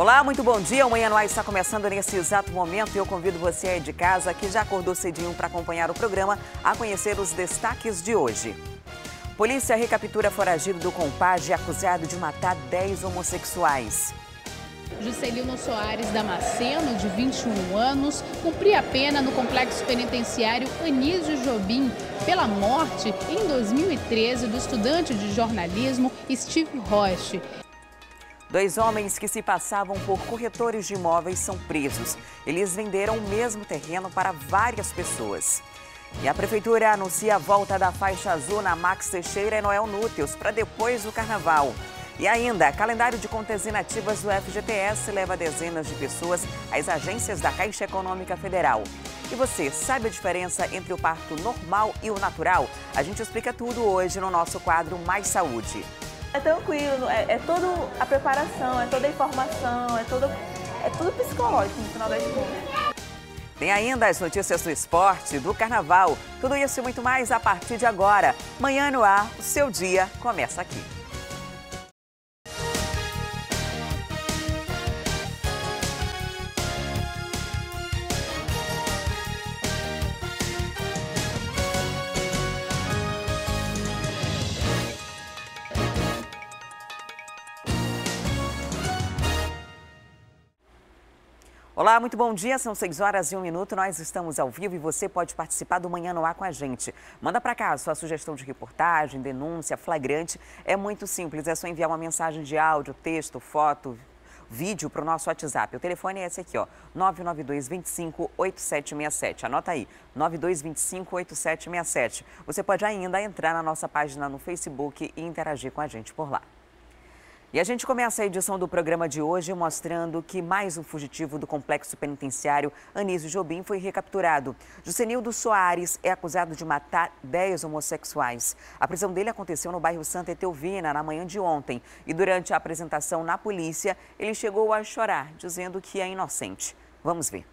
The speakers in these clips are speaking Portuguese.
Olá, muito bom dia. O Manhã no Ar está começando nesse exato momento e eu convido você aí de casa que já acordou cedinho para acompanhar o programa a conhecer os destaques de hoje. Polícia recaptura foragido do Compage acusado de matar 10 homossexuais. Juscelino Soares Damasceno, de 21 anos, cumpria a pena no complexo penitenciário Anísio Jobim pela morte, em 2013, do estudante de jornalismo Steve Roche. 2 homens que se passavam por corretores de imóveis são presos. Eles venderam o mesmo terreno para várias pessoas. E a Prefeitura anuncia a volta da faixa azul na Max Teixeira e Noel Núteos para depois do Carnaval. E ainda, calendário de contas inativas do FGTS leva dezenas de pessoas às agências da Caixa Econômica Federal. E você sabe a diferença entre o parto normal e o natural? A gente explica tudo hoje no nosso quadro Mais Saúde. É tranquilo, é toda a preparação, é toda a informação, é tudo psicológico no final das contas. Tem ainda as notícias do esporte, do carnaval, tudo isso e muito mais a partir de agora. Manhã no Ar, o seu dia começa aqui. Olá, muito bom dia. São 6h01. Nós estamos ao vivo e você pode participar do Manhã no Ar com a gente. Manda para cá a sua sugestão de reportagem, denúncia, flagrante. É muito simples, é só enviar uma mensagem de áudio, texto, foto, vídeo para o nosso WhatsApp. O telefone é esse aqui, ó, 992258767. Anota aí, 92258767. Você pode ainda entrar na nossa página no Facebook e interagir com a gente por lá. E a gente começa a edição do programa de hoje mostrando que mais um fugitivo do complexo penitenciário Anísio Jobim foi recapturado. Juscelino Soares é acusado de matar 10 homossexuais. A prisão dele aconteceu no bairro Santa Etelvina na manhã de ontem. E durante a apresentação na polícia, ele chegou a chorar, dizendo que é inocente. Vamos ver.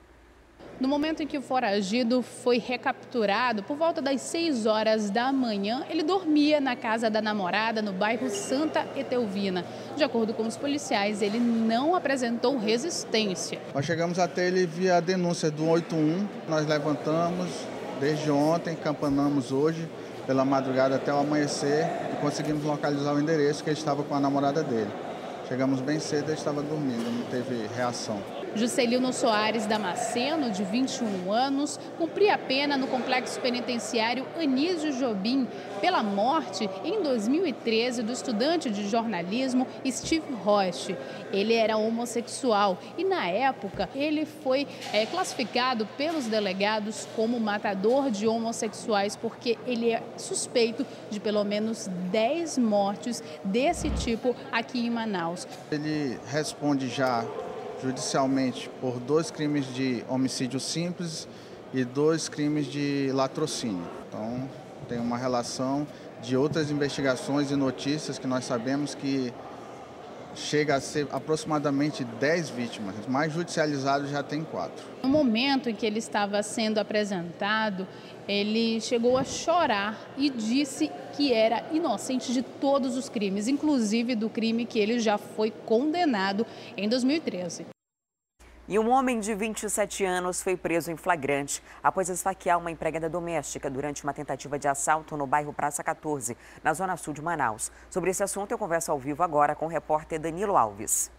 No momento em que o foragido foi recapturado, por volta das 6 horas da manhã, ele dormia na casa da namorada no bairro Santa Etelvina. De acordo com os policiais, ele não apresentou resistência. Nós chegamos até ele via denúncia do 181, nós levantamos desde ontem, campanamos hoje, pela madrugada até o amanhecer e conseguimos localizar o endereço que ele estava com a namorada dele. Chegamos bem cedo, ele estava dormindo, não teve reação. Juscelino Soares Damasceno, de 21 anos, cumpria a pena no complexo penitenciário Anísio Jobim pela morte, em 2013, do estudante de jornalismo Steve Roche. Ele era homossexual e, na época, ele foi classificado pelos delegados como matador de homossexuais porque ele é suspeito de pelo menos 10 mortes desse tipo aqui em Manaus. Ele responde já judicialmente por 2 crimes de homicídio simples e 2 crimes de latrocínio. Então, tem uma relação de outras investigações e notícias que nós sabemos que chega a ser aproximadamente 10 vítimas, mas judicializados já tem 4. No momento em que ele estava sendo apresentado, ele chegou a chorar e disse que era inocente de todos os crimes, inclusive do crime que ele já foi condenado em 2013. E um homem de 27 anos foi preso em flagrante após esfaquear uma empregada doméstica durante uma tentativa de assalto no bairro Praça 14, na zona sul de Manaus. Sobre esse assunto eu converso ao vivo agora com o repórter Danilo Alves.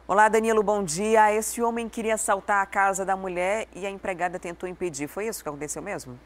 Olá, Danilo, bom dia. Esse homem queria assaltar a casa da mulher e a empregada tentou impedir. Foi isso que aconteceu mesmo?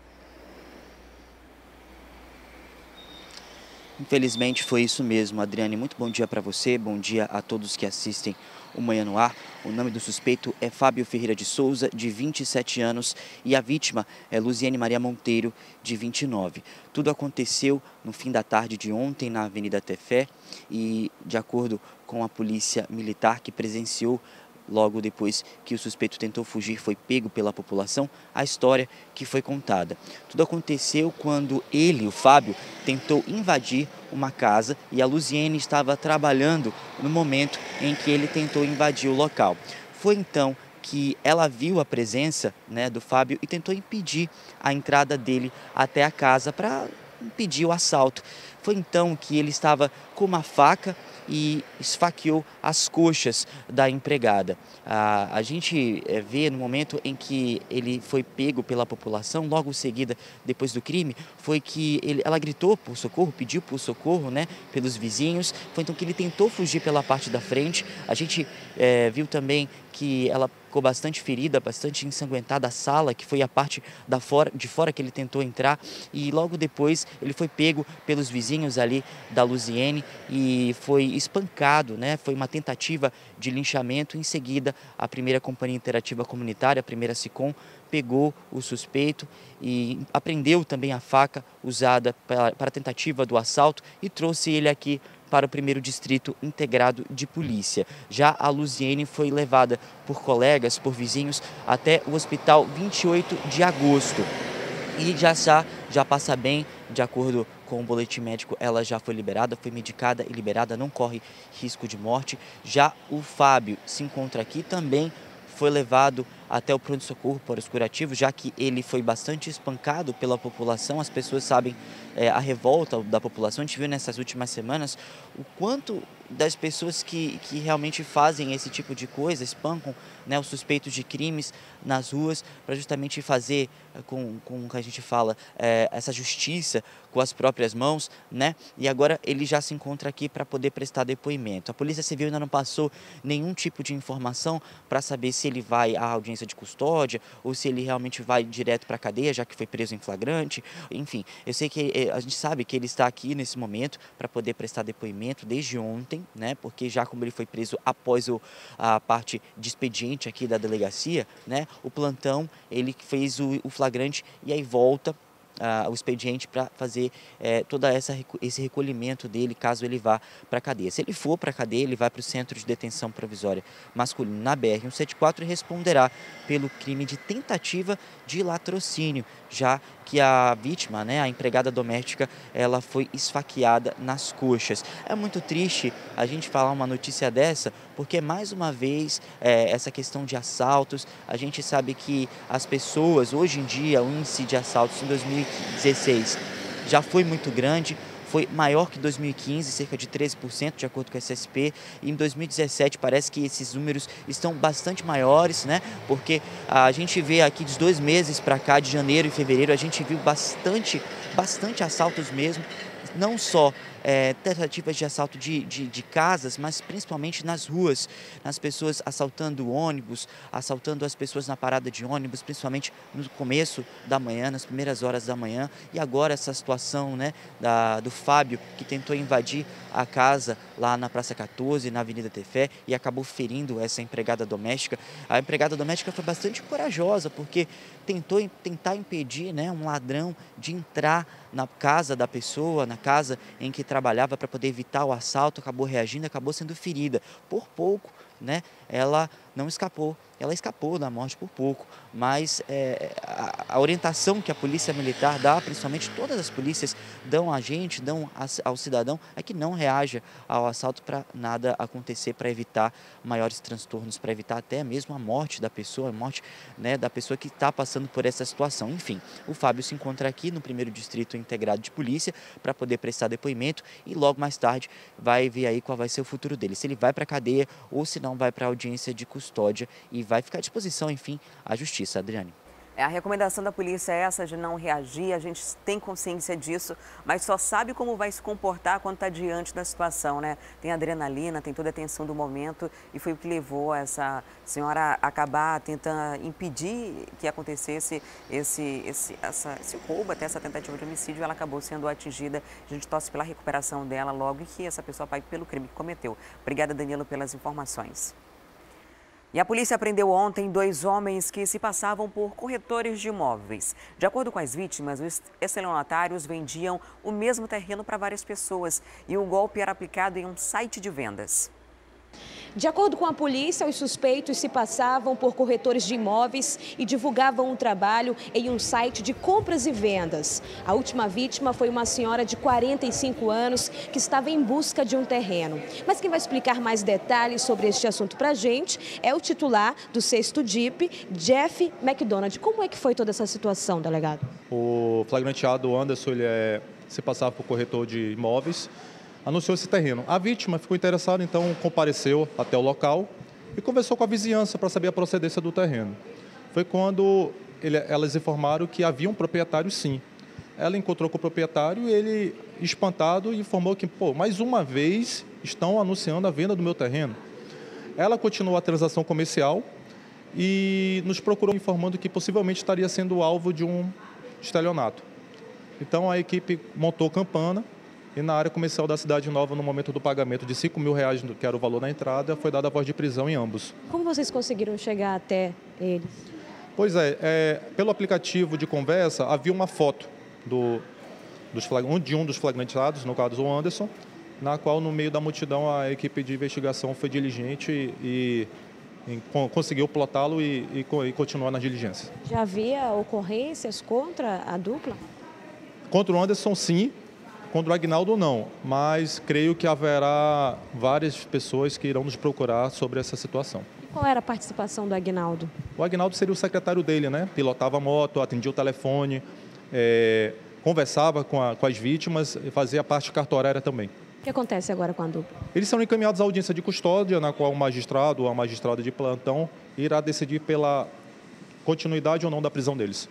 Infelizmente foi isso mesmo, Adriane. Muito bom dia para você, bom dia a todos que assistem o Manhã no Ar. O nome do suspeito é Fábio Ferreira de Souza, de 27 anos, e a vítima é Luziane Maria Monteiro, de 29. Tudo aconteceu no fim da tarde de ontem na Avenida Tefé e, de acordo com a polícia militar que presenciou logo depois que o suspeito tentou fugir, foi pego pela população, a história que foi contada. Tudo aconteceu quando ele, o Fábio, tentou invadir uma casa e a Luziene estava trabalhando no momento em que ele tentou invadir o local. Foi então que ela viu a presença, do Fábio e tentou impedir a entrada dele até a casa para impedir o assalto. Foi então que ele estava com uma faca e esfaqueou as coxas da empregada. A gente vê no momento em que ele foi pego pela população, logo em seguida, depois do crime, foi que ela gritou por socorro, pediu por socorro, né, pelos vizinhos. Foi então que ele tentou fugir pela parte da frente. A gente viu também que ela ficou bastante ferida, bastante ensanguentada a sala, que foi a parte de fora que ele tentou entrar, e logo depois ele foi pego pelos vizinhos ali da Luziene e foi espancado, né? Foi uma tentativa de linchamento. Em seguida, a primeira Companhia Interativa Comunitária, a primeira SICOM, pegou o suspeito e apreendeu também a faca usada para a tentativa do assalto e trouxe ele aqui para o 1º Distrito Integrado de Polícia. Já a Luziene foi levada por colegas, por vizinhos, até o Hospital 28 de Agosto. E já passa bem, de acordo com o boletim médico, ela já foi liberada, foi medicada e liberada, não corre risco de morte. Já o Fábio se encontra aqui também, foi levado até o pronto-socorro para os curativos, já que ele foi bastante espancado pela população. As pessoas sabem a revolta da população. A gente viu nessas últimas semanas o quanto das pessoas que realmente fazem esse tipo de coisa, espancam, né, os suspeitos de crimes nas ruas, para justamente fazer com que a gente fala, essa justiça com as próprias mãos, né? E agora ele já se encontra aqui para poder prestar depoimento. A Polícia Civil ainda não passou nenhum tipo de informação para saber se ele vai à audiência de custódia ou se ele realmente vai direto para a cadeia, já que foi preso em flagrante. Enfim, eu sei que a gente sabe que ele está aqui nesse momento para poder prestar depoimento desde ontem, né? Porque já como ele foi preso após a parte de expediente aqui da delegacia, né? O plantão, ele fez o flagrante e aí volta o expediente para fazer todo esse recolhimento dele, caso ele vá para a cadeia. Se ele for para a cadeia, ele vai para o Centro de Detenção Provisória Masculino na BR-174 e responderá pelo crime de tentativa de latrocínio, já que a vítima, né, a empregada doméstica, ela foi esfaqueada nas coxas. É muito triste a gente falar uma notícia dessa, porque mais uma vez essa questão de assaltos, a gente sabe que as pessoas, hoje em dia, o índice de assaltos em 2016 já foi muito grande, foi maior que 2015, cerca de 13%, de acordo com a SSP, e em 2017 parece que esses números estão bastante maiores, né? Porque a gente vê aqui dos 2 meses para cá, de janeiro e fevereiro, a gente viu bastante assaltos mesmo, não só tentativas de assalto de casas, mas principalmente nas ruas, nas pessoas assaltando ônibus, assaltando as pessoas na parada de ônibus, principalmente no começo da manhã, nas primeiras horas da manhã, e agora essa situação, né, do Fábio, que tentou invadir a casa lá na Praça 14, na Avenida Tefé, e acabou ferindo essa empregada doméstica. A empregada doméstica foi bastante corajosa, porque tentar impedir, né, um ladrão de entrar na casa da pessoa, na casa em que trabalhava, para poder evitar o assalto, acabou reagindo, acabou sendo ferida. Por pouco, né, ela não escapou, ela escapou da morte por pouco, mas a orientação que a Polícia Militar dá, principalmente todas as polícias dão a gente, dão ao cidadão, é que não reaja ao assalto para nada acontecer, para evitar maiores transtornos, para evitar até mesmo a morte da pessoa, a morte, né, da pessoa que está passando por essa situação. Enfim, o Fábio se encontra aqui no 1º Distrito Integrado de Polícia para poder prestar depoimento e logo mais tarde vai ver aí qual vai ser o futuro dele, se ele vai para a cadeia ou se não vai para a audiência de custódia, e vai ficar à disposição, enfim, à justiça. Adriane. A recomendação da polícia é essa, de não reagir, a gente tem consciência disso, mas só sabe como vai se comportar quando está diante da situação, né? Tem adrenalina, tem toda a tensão do momento, e foi o que levou essa senhora a acabar tentando impedir que acontecesse esse roubo, até essa tentativa de homicídio. Ela acabou sendo atingida. A gente torce pela recuperação dela logo e que essa pessoa pague pelo crime que cometeu. Obrigada, Danilo, pelas informações. E a polícia prendeu ontem 2 homens que se passavam por corretores de imóveis. De acordo com as vítimas, os estelionatários vendiam o mesmo terreno para várias pessoas e o golpe era aplicado em um site de vendas. De acordo com a polícia, os suspeitos se passavam por corretores de imóveis e divulgavam o trabalho em um site de compras e vendas. A última vítima foi uma senhora de 45 anos que estava em busca de um terreno. Mas quem vai explicar mais detalhes sobre este assunto para a gente é o titular do 6º DIP, Jeff McDonald. Como é que foi toda essa situação, delegado? O flagranteado Anderson, ele se passava por corretor de imóveis. anunciou esse terreno. A vítima ficou interessada, então compareceu até o local e conversou com a vizinhança para saber a procedência do terreno. Foi quando elas informaram que havia um proprietário, sim. Ela encontrou com o proprietário e ele, espantado, informou que, mais uma vez estão anunciando a venda do meu terreno. Ela continuou a transação comercial e nos procurou informando que possivelmente estaria sendo alvo de um estelionato. Então a equipe montou campana e na área comercial da Cidade Nova, no momento do pagamento de R$5.000, que era o valor da entrada, foi dada a voz de prisão em ambos. Como vocês conseguiram chegar até eles? Pois pelo aplicativo de conversa havia uma foto de um dos flagrantados, no caso o Anderson, na qual no meio da multidão a equipe de investigação foi diligente e conseguiu plotá-lo e continuar nas diligências. Já havia ocorrências contra a dupla? Contra o Anderson, sim. Contra o Agnaldo, não. Mas creio que haverá várias pessoas que irão nos procurar sobre essa situação. E qual era a participação do Agnaldo? O Agnaldo seria o secretário dele, né? Pilotava a moto, atendia o telefone, conversava com as vítimas e fazia a parte cartorária também. O que acontece agora com a dupla? Eles são encaminhados à audiência de custódia, na qual o magistrado ou a magistrada de plantão irá decidir pela continuidade ou não da prisão deles.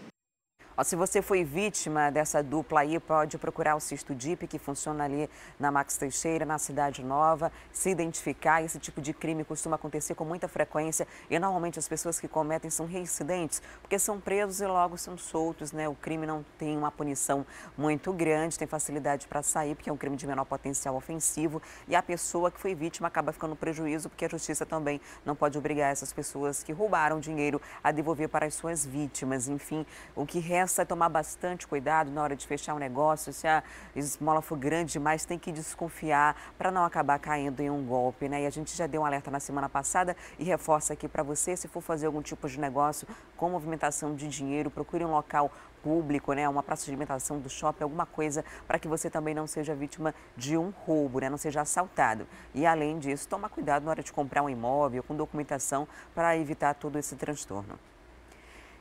Se você foi vítima dessa dupla aí, pode procurar o Cisto DIP, que funciona ali na Max Teixeira, na Cidade Nova, se identificar. Esse tipo de crime costuma acontecer com muita frequência e normalmente as pessoas que cometem são reincidentes, porque são presos e logo são soltos, né? O crime não tem uma punição muito grande, tem facilidade para sair, porque é um crime de menor potencial ofensivo e a pessoa que foi vítima acaba ficando no prejuízo, porque a justiça também não pode obrigar essas pessoas que roubaram dinheiro a devolver para as suas vítimas. Enfim, o que resta é tomar bastante cuidado na hora de fechar um negócio. Se a esmola for grande demais, tem que desconfiar para não acabar caindo em um golpe, né? E a gente já deu um alerta na semana passada e reforça aqui para você, se for fazer algum tipo de negócio com movimentação de dinheiro, procure um local público, né? Uma praça de alimentação do shopping, alguma coisa para que você também não seja vítima de um roubo, né? Não seja assaltado. E além disso, tomar cuidado na hora de comprar um imóvel com documentação para evitar todo esse transtorno.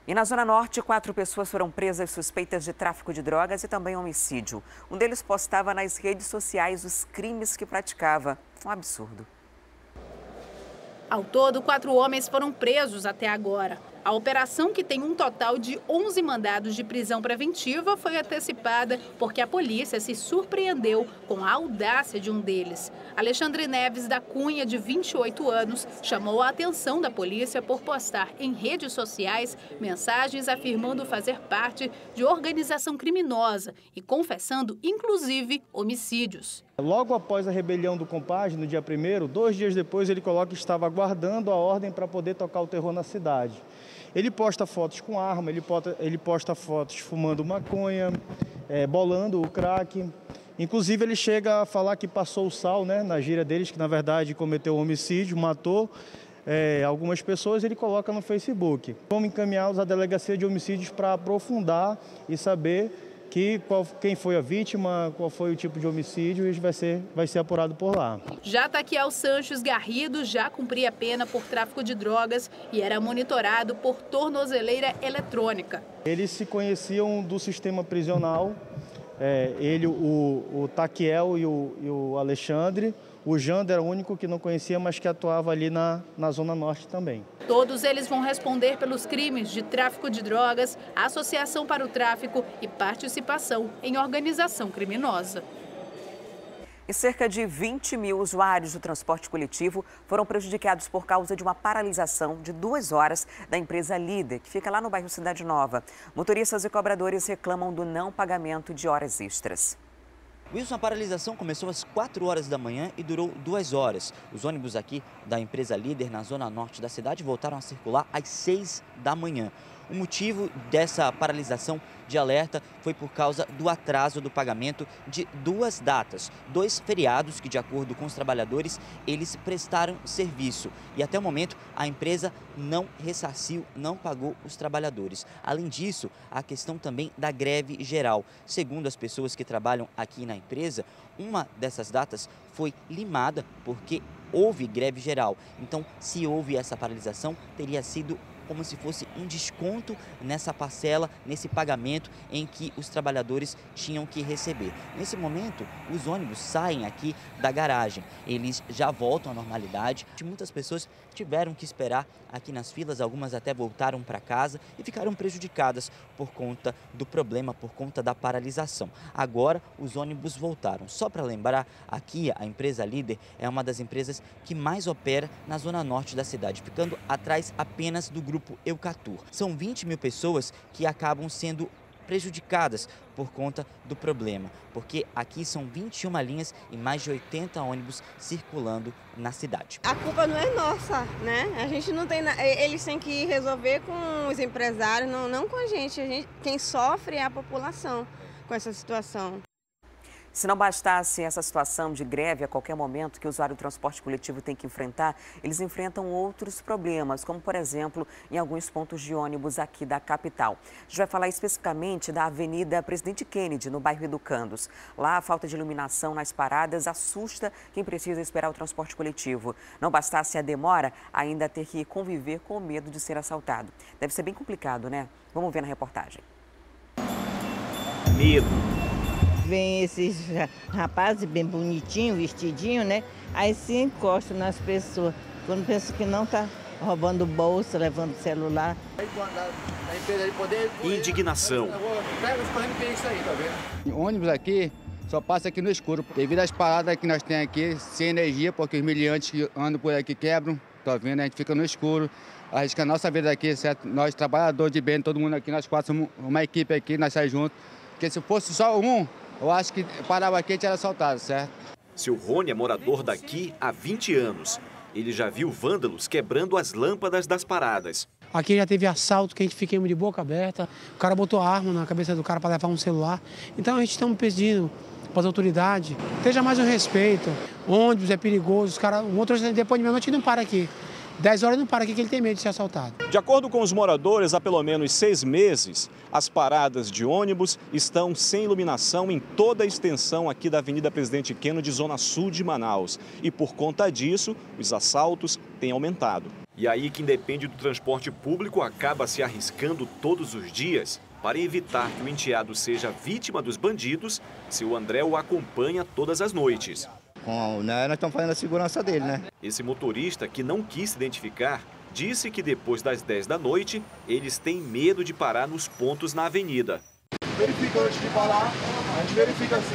E na Zona Norte, 4 pessoas foram presas suspeitas de tráfico de drogas e também homicídio. Um deles postava nas redes sociais os crimes que praticava. Um absurdo. Ao todo, 4 homens foram presos até agora. A operação, que tem um total de 11 mandados de prisão preventiva, foi antecipada porque a polícia se surpreendeu com a audácia de um deles. Alexandre Neves da Cunha, de 28 anos, chamou a atenção da polícia por postar em redes sociais mensagens afirmando fazer parte de organização criminosa e confessando, inclusive, homicídios. Logo após a rebelião do Compage, no dia 1º, 2 dias depois, ele coloca que estava aguardando a ordem para poder tocar o terror na cidade. Ele posta fotos com arma, ele posta fotos fumando maconha, bolando o crack. Inclusive, ele chega a falar que passou o sal, né, na gíria deles, que na verdade cometeu um homicídio, matou algumas pessoas. Ele coloca no Facebook. Vamos encaminhá-los à delegacia de homicídios para aprofundar e saber quem foi a vítima, qual foi o tipo de homicídio, e vai ser apurado por lá. Já Taquiel Sanches Garrido já cumpria pena por tráfico de drogas e era monitorado por tornozeleira eletrônica. Eles se conheciam do sistema prisional, ele, o Taquiel e o Alexandre. O Jander era o único que não conhecia, mas que atuava ali na Zona Norte também. Todos eles vão responder pelos crimes de tráfico de drogas, associação para o tráfico e participação em organização criminosa. E cerca de 20 mil usuários do transporte coletivo foram prejudicados por causa de uma paralisação de 2 horas da empresa Líder, que fica lá no bairro Cidade Nova. Motoristas e cobradores reclamam do não pagamento de horas extras. Wilson, a paralisação começou às 4 horas da manhã e durou 2 horas. Os ônibus aqui da empresa Líder, na zona norte da cidade, voltaram a circular às 6 da manhã. O motivo dessa paralisação de alerta foi por causa do atraso do pagamento de 2 datas, 2 feriados que, de acordo com os trabalhadores, eles prestaram serviço. E até o momento a empresa não ressarciu, não pagou os trabalhadores. Além disso, a questão também da greve geral. Segundo as pessoas que trabalham aqui na empresa, uma dessas datas foi limada porque houve greve geral. Então, se houve essa paralisação, teria sido como se fosse um desconto nessa parcela, nesse pagamento em que os trabalhadores tinham que receber. Nesse momento, os ônibus saem aqui da garagem, eles já voltam à normalidade. Muitas pessoas tiveram que esperar aqui nas filas, algumas até voltaram para casa e ficaram prejudicadas por conta do problema, por conta da paralisação. Agora, os ônibus voltaram. Só para lembrar, aqui a empresa Líder é uma das empresas que mais opera na zona norte da cidade, ficando atrás apenas do grupo Eucatur. São 20 mil pessoas que acabam sendo prejudicadas por conta do problema, porque aqui são 21 linhas e mais de 80 ônibus circulando na cidade. A culpa não é nossa, né? A gente não tem, eles têm que resolver com os empresários, não com a gente. Quem sofre é a população com essa situação. Se não bastasse essa situação de greve a qualquer momento que o usuário do transporte coletivo tem que enfrentar, eles enfrentam outros problemas, como, por exemplo, em alguns pontos de ônibus aqui da capital. A gente vai falar especificamente da Avenida Presidente Kennedy, no bairro Educandos. Lá, a falta de iluminação nas paradas assusta quem precisa esperar o transporte coletivo. Não bastasse a demora, ainda ter que conviver com o medo de ser assaltado. Deve ser bem complicado, né? Vamos ver na reportagem. Medo. Vem esses rapazes bem bonitinhos, vestidinhos, né? Aí se encostam nas pessoas. Quando pensa que não tá roubando bolsa, levando celular. Indignação. Ônibus aqui só passa aqui no escuro. Devido às paradas que nós temos aqui, sem energia, porque os miliantes que andam por aqui quebram. Tá vendo? A gente fica no escuro. Arrisca a nossa vida aqui, certo? Nós, trabalhadores de bem, todo mundo aqui, nós quatro somos uma equipe aqui, nós saímos juntos. Porque se fosse só um, eu acho que parava aqui e tinha assaltado, certo? Seu Rony é morador daqui há 20 anos. Ele já viu vândalos quebrando as lâmpadas das paradas. Aqui já teve assalto que a gente fica de boca aberta. O cara botou arma na cabeça do cara para levar um celular. Então a gente está pedindo para as autoridades, esteja mais um respeito. Ônibus é perigoso, o motorista depois de meia-noite não para aqui. 10 horas não para aqui que ele tem medo de ser assaltado. De acordo com os moradores, há pelo menos 6 meses, as paradas de ônibus estão sem iluminação em toda a extensão aqui da Avenida Presidente Kennedy, zona sul de Manaus. E por conta disso, os assaltos têm aumentado. E aí quem depende do transporte público acaba se arriscando todos os dias para evitar que o enteado seja vítima dos bandidos, seu André o acompanha todas as noites. Nós estamos fazendo a segurança dele, né? Esse motorista, que não quis se identificar, disse que depois das 10 da noite, eles têm medo de parar nos pontos na avenida. Verifica antes de parar, a gente verifica assim,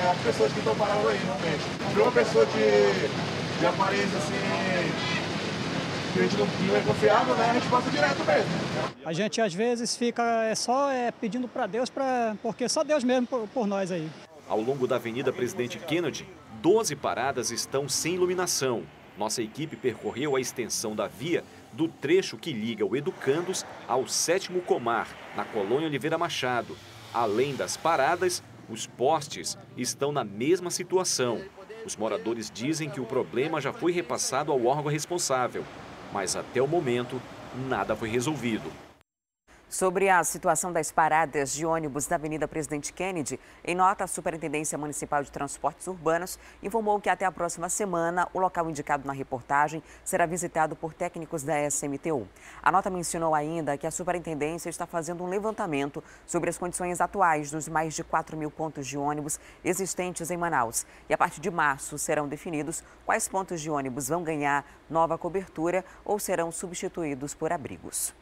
as pessoas que estão parando aí, realmente. Se uma pessoa de aparência assim, que a gente não é confiável, né? A gente passa direto mesmo. A gente às vezes fica só pedindo para Deus, porque só Deus mesmo por nós aí. Ao longo da Avenida Presidente Kennedy, 12 paradas estão sem iluminação. Nossa equipe percorreu a extensão da via do trecho que liga o Educandos ao 7º Comar, na colônia Oliveira Machado. Além das paradas, os postes estão na mesma situação. Os moradores dizem que o problema já foi repassado ao órgão responsável, mas até o momento nada foi resolvido. Sobre a situação das paradas de ônibus da Avenida Presidente Kennedy, em nota, a Superintendência Municipal de Transportes Urbanos informou que até a próxima semana o local indicado na reportagem será visitado por técnicos da SMTU. A nota mencionou ainda que a Superintendência está fazendo um levantamento sobre as condições atuais dos mais de 4 mil pontos de ônibus existentes em Manaus. E a partir de março serão definidos quais pontos de ônibus vão ganhar nova cobertura ou serão substituídos por abrigos.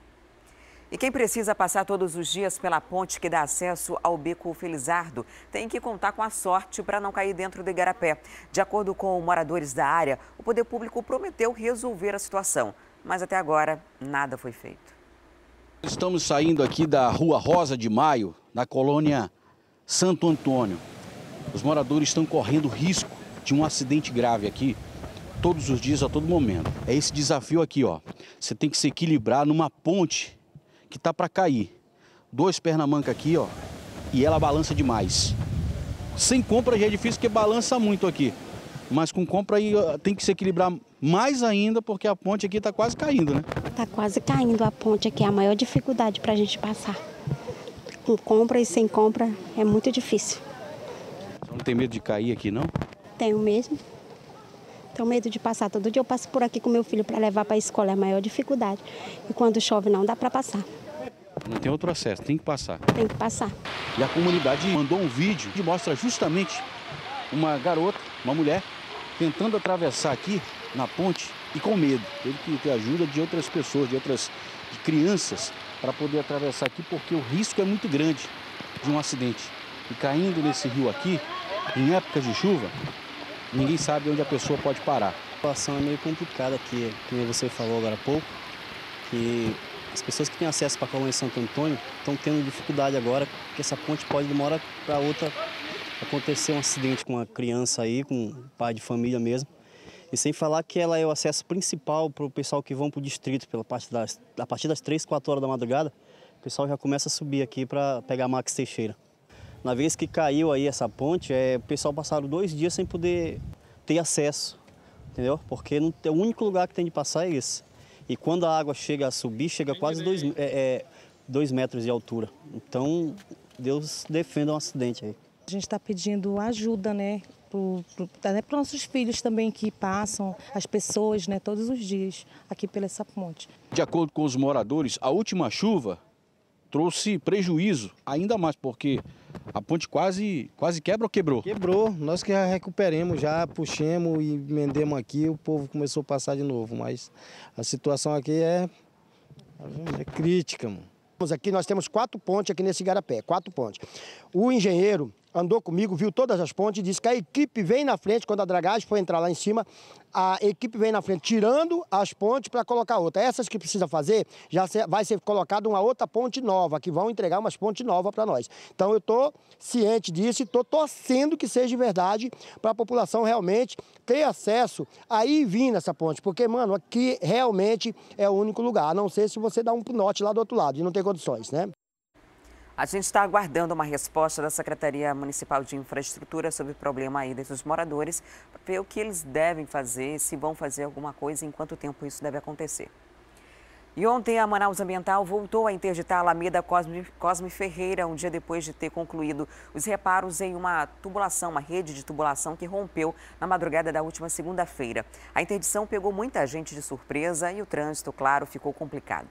E quem precisa passar todos os dias pela ponte que dá acesso ao Beco Felizardo tem que contar com a sorte para não cair dentro do igarapé. De acordo com moradores da área, o poder público prometeu resolver a situação, mas até agora nada foi feito. Estamos saindo aqui da Rua Rosa de Maio, na colônia Santo Antônio. Os moradores estão correndo risco de um acidente grave aqui todos os dias, a todo momento. É esse desafio aqui, ó. Você tem que se equilibrar numa ponte que tá para cair. 2 perna-manca aqui, ó, e ela balança demais. Sem compra já é difícil porque balança muito aqui. Mas com compra aí tem que se equilibrar mais ainda porque a ponte aqui tá quase caindo, né? Tá quase caindo a ponte aqui, é a maior dificuldade pra gente passar. Com compra e sem compra é muito difícil. Você não tem medo de cair aqui, não? Tenho mesmo. Tenho medo de passar. Todo dia eu passo por aqui com meu filho para levar para a escola, é a maior dificuldade. E quando chove não dá para passar. Não tem outro acesso, tem que passar. Tem que passar. E a comunidade mandou um vídeo que mostra justamente uma garota, uma mulher, tentando atravessar aqui na ponte e com medo. Teve que ter ajuda de outras pessoas, de crianças, para poder atravessar aqui, porque o risco é muito grande de um acidente. E caindo nesse rio aqui, em épocas de chuva, ninguém sabe onde a pessoa pode parar. A situação é meio complicada aqui, como você falou agora há pouco, que as pessoas que têm acesso para a colônia Santo Antônio estão tendo dificuldade agora, porque essa ponte pode demorar para outra acontecer um acidente com uma criança aí, com um pai de família mesmo. E sem falar que ela é o acesso principal para o pessoal que vão para o distrito, a partir das 3, 4 horas da madrugada, o pessoal já começa a subir aqui para pegar a Max Teixeira. Na vez que caiu aí essa ponte, o pessoal passaram 2 dias sem poder ter acesso, entendeu? Porque o único lugar que tem de passar é esse. E quando a água chega a subir, chega quase 2 metros de altura. Então, Deus defenda um acidente aí. A gente está pedindo ajuda, né? Até para nossos filhos também que passam, as pessoas, né, todos os dias aqui pela essa ponte. De acordo com os moradores, a última chuva trouxe prejuízo, ainda mais porque a ponte quase quebra ou quebrou? Quebrou, nós que já recuperamos, já puxemos e emendemos aqui, o povo começou a passar de novo, mas a situação aqui é crítica, mano. Aqui nós temos 4 pontes aqui nesse igarapé, 4 pontes. O engenheiro andou comigo, viu todas as pontes e disse que a equipe vem na frente, quando a dragagem for entrar lá em cima, a equipe vem na frente tirando as pontes para colocar outra. Essas que precisa fazer, já vai ser colocada uma outra ponte nova, que vão entregar umas pontes novas para nós. Então eu estou ciente disso e estou torcendo que seja verdade para a população realmente ter acesso a ir e vir nessa ponte, porque, mano, aqui realmente é o único lugar, a não ser se você dá um norte lá do outro lado e não tem condições, né? A gente está aguardando uma resposta da Secretaria Municipal de Infraestrutura sobre o problema aí desses moradores, para ver o que eles devem fazer, se vão fazer alguma coisa, em quanto tempo isso deve acontecer. E ontem a Manaus Ambiental voltou a interditar a Alameda Cosme Ferreira, um dia depois de ter concluído os reparos em uma tubulação, uma rede de tubulação que rompeu na madrugada da última segunda-feira. A interdição pegou muita gente de surpresa e o trânsito, claro, ficou complicado.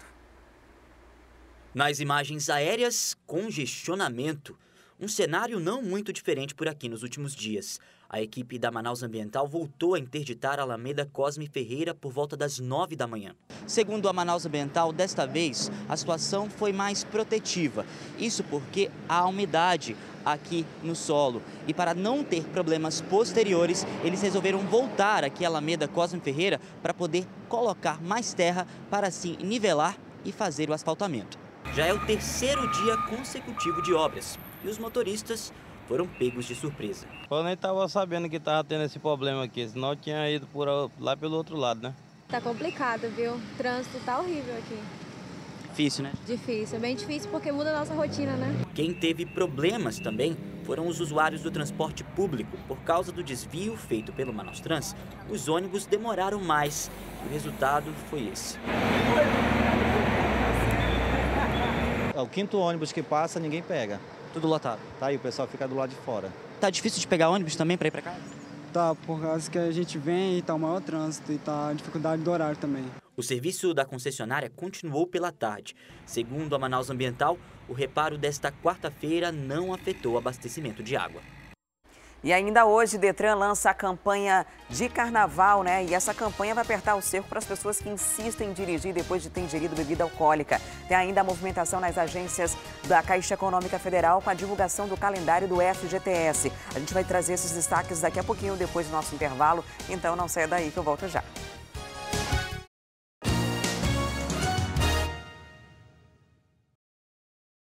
Nas imagens aéreas, congestionamento. Um cenário não muito diferente por aqui nos últimos dias. A equipe da Manaus Ambiental voltou a interditar a Alameda Cosme Ferreira por volta das 9 da manhã. Segundo a Manaus Ambiental, desta vez a situação foi mais protetiva. Isso porque há umidade aqui no solo. E para não ter problemas posteriores, eles resolveram voltar aqui a Alameda Cosme Ferreira para poder colocar mais terra para assim nivelar e fazer o asfaltamento. Já é o 3º dia consecutivo de obras e os motoristas foram pegos de surpresa. Eu nem estava sabendo que estava tendo esse problema aqui, senão eu tinha ido lá pelo outro lado, né? Tá complicado, viu? O trânsito tá horrível aqui. Difícil, né? Difícil, é bem difícil porque muda a nossa rotina, né? Quem teve problemas também foram os usuários do transporte público. Por causa do desvio feito pelo Manaus Trans, os ônibus demoraram mais e o resultado foi esse. É o 5º ônibus que passa, ninguém pega. Tudo lotado. Tá aí, o pessoal fica do lado de fora. Tá difícil de pegar ônibus também para ir para casa? Tá, por causa que a gente vem e tá o maior trânsito e tá a dificuldade do horário também. O serviço da concessionária continuou pela tarde. Segundo a Manaus Ambiental, o reparo desta quarta-feira não afetou o abastecimento de água. E ainda hoje, Detran lança a campanha de carnaval, né? E essa campanha vai apertar o cerco para as pessoas que insistem em dirigir depois de ter ingerido bebida alcoólica. Tem ainda a movimentação nas agências da Caixa Econômica Federal com a divulgação do calendário do FGTS. A gente vai trazer esses destaques daqui a pouquinho, depois do nosso intervalo. Então não saia daí que eu volto já.